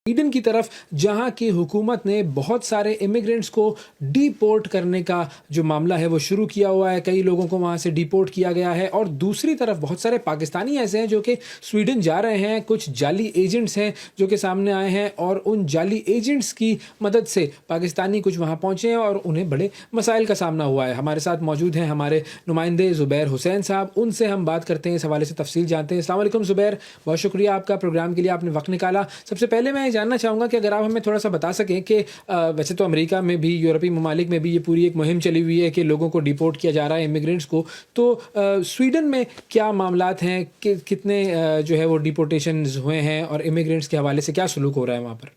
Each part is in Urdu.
سویڈن کی طرف جہاں کی حکومت نے بہت سارے امیگرینٹس کو ڈی پورٹ کرنے کا جو معاملہ ہے وہ شروع کیا ہوا ہے، کئی لوگوں کو وہاں سے ڈی پورٹ کیا گیا ہے، اور دوسری طرف بہت سارے پاکستانی ایسے ہیں جو کہ سویڈن جا رہے ہیں، کچھ جعلی ایجنٹس ہیں جو کہ سامنے آئے ہیں اور ان جعلی ایجنٹس کی مدد سے پاکستانی کچھ وہاں پہنچے ہیں اور انہیں بڑے مسائل کا سامنا ہوا ہے۔ ہمارے ساتھ موجود ہیں ہمارے نمائندے زبیر حسین صاحب، ان سے ہم بات کرتے ہیں، اس حوالے سے تفصیل جانتے ہیں۔ السلام علیکم زبیر، بہت شکریہ آپ کا، پروگرام کے لیے آپ نے وقت نکالا۔ سب سے پہلے میں جاننا چاہوں گا کہ اگر آپ ہمیں تھوڑا سا بتا سکیں کہ ویسے تو امریکہ میں بھی، یورپی ممالک میں بھی یہ پوری ایک مہم چلی ہوئی ہے کہ لوگوں کو ڈیپورٹ کیا جا رہا ہے، امیگرینٹس کو، تو سویڈن میں کیا معاملات ہیں، کہ کتنے جو ہے وہ ڈیپورٹیشنز ہوئے ہیں اور امیگرینٹس کے حوالے سے کیا سلوک ہو رہا ہے وہاں پر؟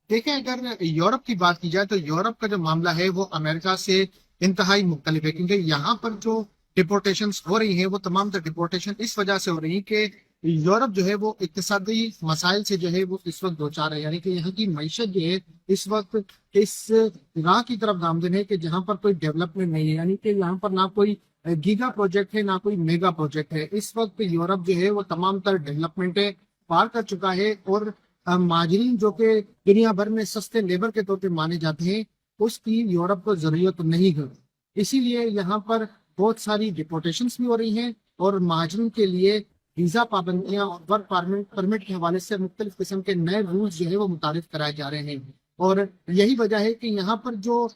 دیکھیں، اگر یورپ کی بات کی جائے تو یورپ کا جو معاملہ ہے وہ امریکہ سے انتہائی مختلف ہے، کیونکہ یہاں پر جو ڈپورٹیشنز ہو رہی ہیں وہ تمام تر ڈپورٹیشن اس وجہ سے ہو رہی ہیں کہ یورپ جو ہے وہ اقتصادی مسائل سے جو ہے وہ اس وقت دوچار ہے، یعنی کہ یہاں کی معیشت جو ہے اس وقت اس راہ کی طرف گامزن ہے کہ جہاں پر کوئی ڈیولپمنٹ نہیں ہے، یعنی کہ یہاں پر نہ کوئی گیگا پروجیکٹ ہے نہ کوئی میگا پروجیکٹ ہے۔ اس وقت یورپ جو ہے وہ تمام تر ڈیولپمنٹ پار کر چکا ہے، اور مہاجرین جو کہ دنیا بھر میں سستے لیبر کے طور پہ مانے جاتے ہیں، اس کی یورپ کو ضرورت نہیں ہے۔ اسی لیے یہاں پر بہت ساری ڈپورٹیشنز بھی ہو رہی ہیں، اور مہاجرین کے لیے ویزا پابندیاں اور ورک پرمٹ کے حوالے سے مختلف قسم کے نئے رولز جو ہے وہ متعارف کرائے جا رہے ہیں۔ اور یہی وجہ ہے کہ یہاں پر جو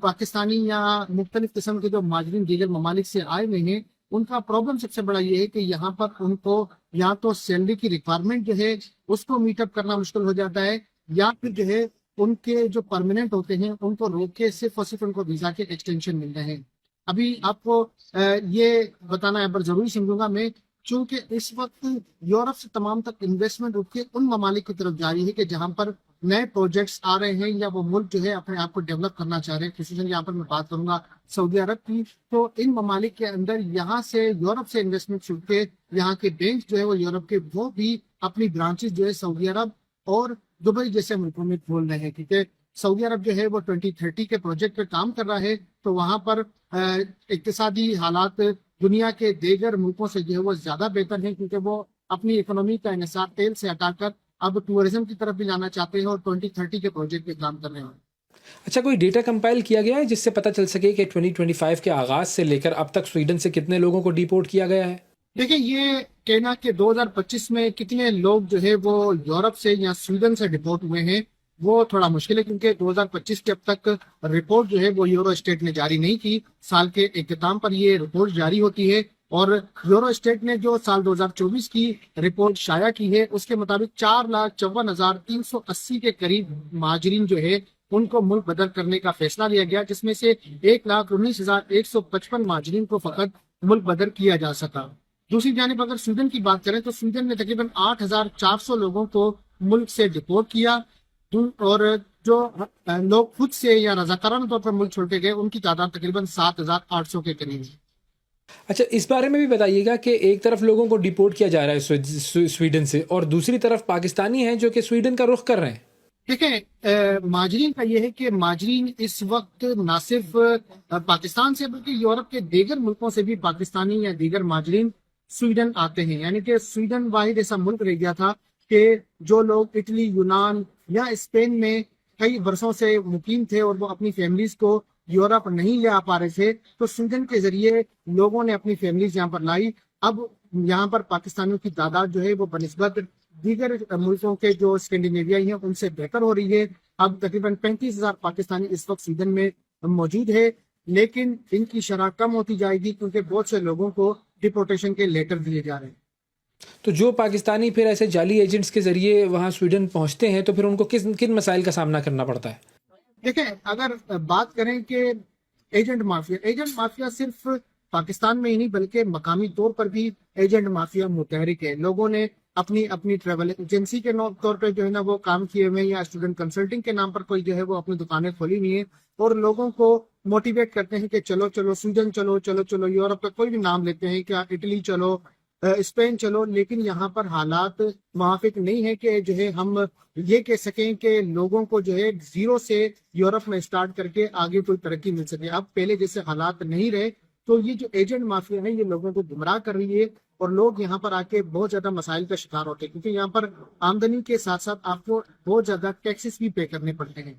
پاکستانی یا مختلف قسم کے جو مہاجرین دیگر ممالک سے آئے ہوئے ہیں، ان کا پرابلم سب سے بڑا یہ ہے کہ یہاں پر ان کو یا تو سیلری کی ریکوائرمنٹ جو ہے اس کو میٹ اپ کرنا مشکل ہو جاتا ہے، یا پھر جو ہے ان کے جو پرماننٹ ہوتے ہیں ان کو روک کے صرف اور صرف ان کو ویزا کے ایکسٹینشن مل رہے ہیں۔ ابھی آپ کو یہ بتانا یہاں پر ضروری سمجھوں گا میں، چونکہ اس وقت یورپ سے تمام تک انویسٹمنٹ اٹھ کے ان ممالک کی طرف جاری ہے کہ جہاں پر نئے پروجیکٹس آ رہے ہیں یا وہ ملک جو ہے اپنے آپ کو ڈیولپ کرنا چاہ رہے ہیں۔ خصوصاً یہاں پر میں بات کروں گا سعودی عرب کی، تو ان ممالک کے اندر یہاں سے یورپ سے انویسٹمنٹ چھوٹ کے یہاں کے بینک جو ہے وہ یورپ کے وہ بھی اپنی برانچز جو ہے سعودی عرب اور دبئی جیسے ملکوں میں کھول رہے ہیں، کیونکہ سعودی عرب جو ہے وہ 2030 کے پروجیکٹ پہ کام کر رہا ہے، تو وہاں پر اقتصادی حالات دنیا کے دیگر ملکوں سے جو ہے وہ زیادہ بہتر ہیں، کیونکہ وہ اپنی اکنامی کا انحصار تیل سے ہٹا کر اب ٹورزم کی طرف بھی لانا چاہتے ہیں اور 2030 کے پروجیکٹ پہ کام کر رہے ہیں۔ اچھا، کوئی ڈیٹا کمپائل کیا گیا ہے جس سے پتہ چل سکے کہ 2025 کے آغاز سے لے کر اب تک سویڈن سے کتنے لوگوں کو ڈیپورٹ کیا گیا ہے؟ دیکھیں، یہ کہنا کہ 2025 میں کتنے لوگ جو ہے وہ یورپ سے یا سویڈن سے ڈپورٹ ہوئے ہیں وہ تھوڑا مشکل ہے، کیونکہ 2025 کے اب تک رپورٹ جو ہے وہ یورو اسٹیٹ نے جاری نہیں کی۔ سال کے اختتام پر یہ رپورٹ جاری ہوتی ہے، اور یورو اسٹیٹ نے جو سال 2024 کی رپورٹ شائع کی ہے اس کے مطابق 4,54,380 کے قریب مہاجرین جو ہے ان کو ملک بدر کرنے کا فیصلہ لیا گیا، جس میں سے 1,19,155 مہاجرین کو فقط ملک بدر کیا جا سکا۔ دوسری جانب اگر سویڈن کی بات کریں تو سویڈن نے تقریباً 8,400 لوگوں کو ملک سے ڈپورٹ کیا، اور جو لوگ خود سے یا رضاکارانہ طور پر ملک چھوڑ کے گئے ان کی تعداد تقریباً 7,800 کے قریب ہے۔ اچھا، اس بارے میں بھی بتائیے گا کہ ایک طرف لوگوں کو ڈیپورٹ کیا جا رہا ہے سویڈن سے، اور دوسری طرف پاکستانی ہیں جو کہ سویڈن کا رخ کر رہے ہیں۔ دیکھیں، مہاجرین کا یہ ہے کہ مہاجرین اس وقت نہ صرف پاکستان سے بلکہ یورپ کے دیگر ملکوں سے بھی پاکستانی یا دیگر مہاجرین سویڈن آتے ہیں، یعنی کہ سویڈن واحد ایسا ملک رہ گیا تھا کہ جو لوگ اٹلی، یونان یا اسپین میں کئی برسوں سے مقیم تھے اور وہ اپنی فیملیز کو یورپ نہیں لے آ پا رہے تھے، تو سویڈن کے ذریعے لوگوں نے اپنی فیملیز یہاں پر لائی۔ اب یہاں پر پاکستانیوں کی تعداد جو ہے وہ بنسبت دیگر ملکوں کے جو اسکینڈینیویائی ہیں ان سے بہتر ہو رہی ہے۔ اب تقریباً 35,000 پاکستانی اس وقت سویڈن میں موجود ہے، لیکن ان کی شرح کم ہوتی جائے گی کیونکہ بہت سے لوگوں کو ڈپورٹیشن کے لیٹر دیے جا رہے ہیں۔ تو جو پاکستانی پھر ایسے جعلی ایجنٹس کے ذریعے وہاں سویڈن پہنچتے ہیں تو پھر ان کو کن مسائل کا سامنا کرنا پڑتا ہے؟ دیکھیں، اگر بات کریں کہ ایجنٹ مافیا صرف پاکستان میں ہی نہیں بلکہ مقامی طور پر بھی ایجنٹ مافیا متحرک ہے۔ لوگوں نے اپنی ٹریول ایجنسی کے طور پہ جو ہے نا وہ کام کیے ہوئے، یا اسٹوڈنٹ کنسلٹنگ کے نام پر کوئی جو ہے وہ اپنی دکانیں کھولی ہوئی ہیں، اور لوگوں کو موٹیویٹ کرتے ہیں کہ چلو سویڈن چلو، یورپ کا کوئی بھی نام لیتے ہیں، کیا اٹلی چلو، اسپین چلو، لیکن یہاں پر حالات موافق نہیں ہے کہ جو ہے ہم یہ کہہ سکیں کہ لوگوں کو جو ہے زیرو سے یورپ میں اسٹارٹ کر کے آگے کوئی ترقی مل سکے۔ اب پہلے جیسے حالات نہیں رہے، تو یہ جو ایجنٹ مافیا ہے یہ لوگوں کو گمراہ کر رہی ہے اور لوگ یہاں پر آ کے بہت زیادہ مسائل کا شکار ہوتے ہیں کیونکہ یہاں پر آمدنی کے ساتھ ساتھ آپ کو بہت زیادہ ٹیکسز بھی پے کرنے پڑتے ہیں.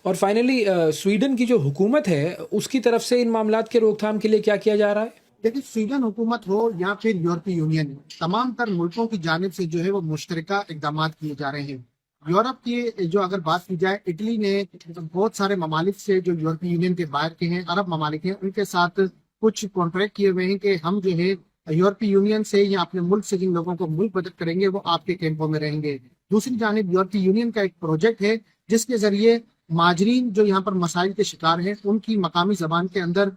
اور فائنلی سویڈن کی جو حکومت ہے اس کی طرف سے ان معاملات کے روک تھام کے لیے کیا کیا جا رہا ہے؟ لیکن سویڈن حکومت ہو یا پھر یورپی یونین، تمام تر ملکوں کی جانب سے جو ہے وہ مشترکہ اقدامات کیے جا رہے ہیں. یورپ کی جو اگر بات کی جائے، اٹلی نے بہت سارے ممالک سے جو یورپی یونین کے باہر کے ہیں، عرب ممالک ہیں، ان کے ساتھ کچھ کانٹریکٹ کیے ہوئے ہیں کہ ہم جو ہے یورپی یونین سے یا اپنے ملک سے جن لوگوں کو ملک بدر کریں گے وہ آپ کے کیمپوں میں رہیں گے. دوسری جانب یورپی یونین کا ایک پروجیکٹ ہے جس کے ذریعے مہاجرین جو یہاں پر مسائل کے شکار ہیں ان کی مقامی زبان کے اندر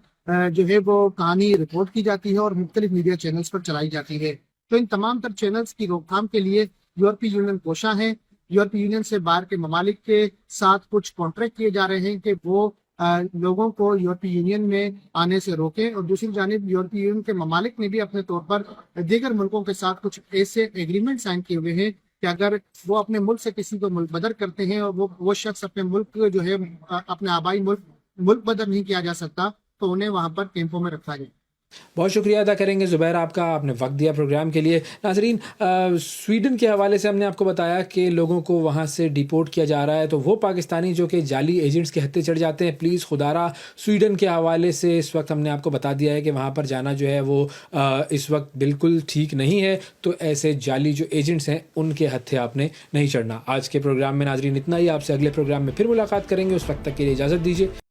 جو ہے وہ کہانی رپورٹ کی جاتی ہے اور مختلف میڈیا چینلز پر چلائی جاتی ہے. تو ان تمام تر چینلز کی روک تھام کے لیے یورپی یونین کوشاں ہے. یورپی یونین سے باہر کے ممالک کے ساتھ کچھ کانٹریکٹ کیے جا رہے ہیں کہ وہ لوگوں کو یورپی یونین میں آنے سے روکیں، اور دوسری جانب یورپی یونین کے ممالک نے بھی اپنے طور پر دیگر ملکوں کے ساتھ کچھ ایسے ایگریمنٹ سائن کیے ہوئے ہیں کہ اگر وہ اپنے ملک سے کسی کو ملک بدر کرتے ہیں اور وہ شخص اپنے ملک جو ہے اپنے آبائی ملک بدر نہیں کیا جا سکتا تو انہیں وہاں پر کیمپوں میں رکھا جائے. بہت شکریہ ادا کریں گے زبیر آپ کا، آپ نے وقت دیا پروگرام کے لیے. ناظرین، سویڈن کے حوالے سے ہم نے آپ کو بتایا کہ لوگوں کو وہاں سے ڈیپورٹ کیا جا رہا ہے، تو وہ پاکستانی جو کہ جعلی ایجنٹس کے ہتھے چڑھ جاتے ہیں، پلیز خدا را سویڈن کے حوالے سے اس وقت ہم نے آپ کو بتا دیا ہے کہ وہاں پر جانا جو ہے وہ اس وقت بالکل ٹھیک نہیں ہے. تو ایسے جعلی جو ایجنٹس ہیں ان کے ہتھے آپ نے نہیں چڑھنا. آج کے پروگرام میں ناظرین اتنا ہی. آپ سے اگلے پروگرام میں پھر ملاقات کریں گے. اس وقت تک کے لیے اجازت دیجیے.